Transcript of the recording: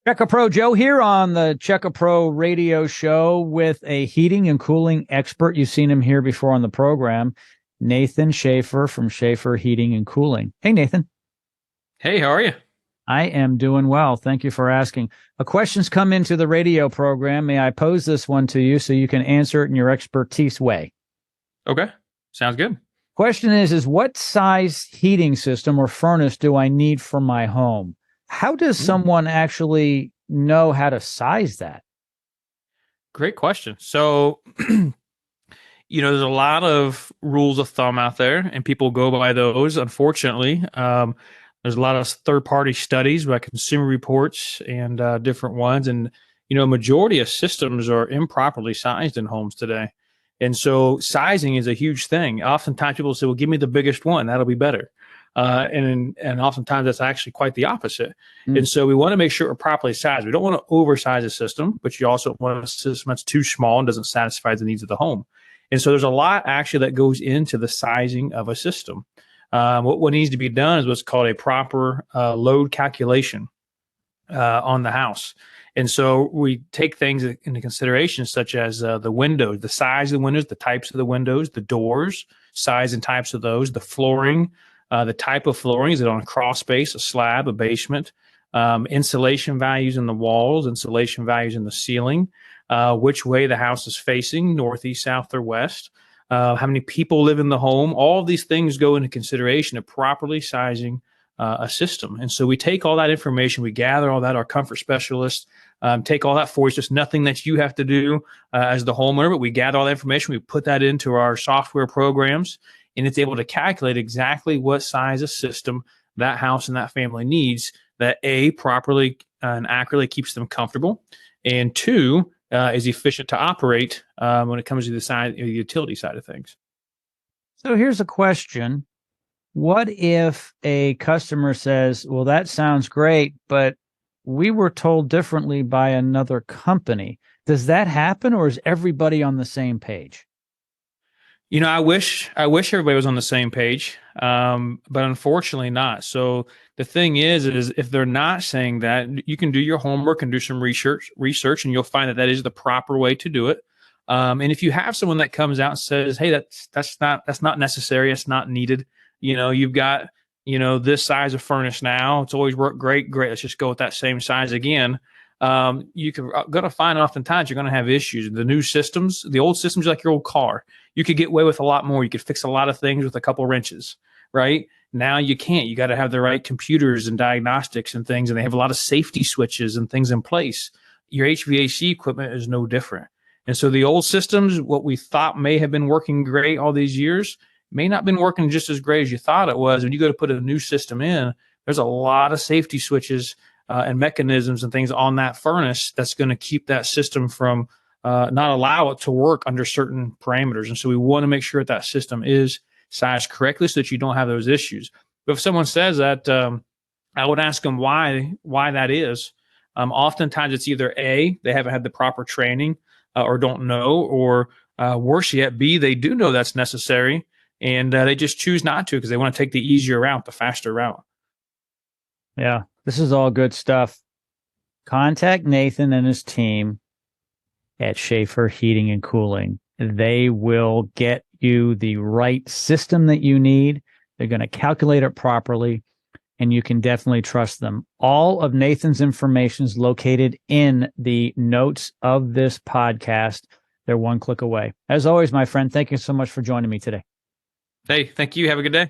Check Pro Joe here on the Check Pro radio show with a heating and cooling expert. You've seen him here before on the program, Nathan Shafer from Shafer Heating and Cooling. Hey, Nathan. Hey, how are you? I am doing well. Thank you for asking. A question's come into the radio program. May I pose this one to you so you can answer it in your expertise way? Okay, sounds good. Question is what size heating system or furnace do I need for my home? How does someone actually know how to size that? Great question. So, there's a lot of rules of thumb out there, and people go by those. Unfortunately, there's a lot of third-party studies by Consumer Reports and different ones, and majority of systems are improperly sized in homes today. And so, sizing is a huge thing. Oftentimes, people say, "Well, give me the biggest one; that'll be better." And oftentimes that's actually quite the opposite. And so we want to make sure we're properly sized. We don't want to oversize a system, but you also want a system that's too small and doesn't satisfy the needs of the home. And so there's a lot actually that goes into the sizing of a system. What needs to be done is what's called a proper load calculation on the house. And so we take things into consideration, such as the windows, the size of the windows, the types of the windows, the doors, size and types of those, the flooring, the type of flooring. Is it on a crawl space, a slab, a basement? Insulation values in the walls, insulation values in the ceiling, which way the house is facing, northeast, south, or west, how many people live in the home. All of these things go into consideration of properly sizing a system. And so we take all that information, we gather all that, our comfort specialists take all that for you. It's just nothing that you have to do as the homeowner, but we gather all that information, we put that into our software programs, and it's able to calculate exactly what size of system that house and that family needs that A, properly and accurately keeps them comfortable, and two, is efficient to operate when it comes to the utility side of things. So here's a question. What if a customer says, well, that sounds great, but we were told differently by another company? Does that happen, or is everybody on the same page? I wish everybody was on the same page, but unfortunately not. So the thing is if they're not saying that, you can do your homework and do some research, and you'll find that is the proper way to do it. And if you have someone that comes out and says, "Hey, that's not necessary, it's not needed," you've got this size of furnace now, it's always worked great. Let's just go with that same size again. Going to find oftentimes you're going to have issues. The new systems, the old systems, like your old car, you could get away with a lot more. You could fix a lot of things with a couple wrenches, right? Now you can't. You got to have the right computers and diagnostics and things, and they have a lot of safety switches and things in place. Your HVAC equipment is no different. And so the old systems, what we thought may have been working great all these years, may not have been working just as great as you thought it was. When you go to put a new system in, there's a lot of safety switches and mechanisms and things on that furnace that's going to keep that system from not allow it to work under certain parameters. And so we want to make sure that system is sized correctly so that you don't have those issues. But if someone says that, I would ask them why that is. Oftentimes it's either A, they haven't had the proper training or don't know, or worse yet, B, they do know that's necessary and they just choose not to because they want to take the easier route, the faster route. Yeah, this is all good stuff. Contact Nathan and his team at Shafer Heating and Cooling. They will get you the right system that you need. They're going to calculate it properly, and you can definitely trust them. All of Nathan's information is located in the notes of this podcast. They're one click away. As always, my friend, thank you so much for joining me today. Hey, thank you. Have a good day.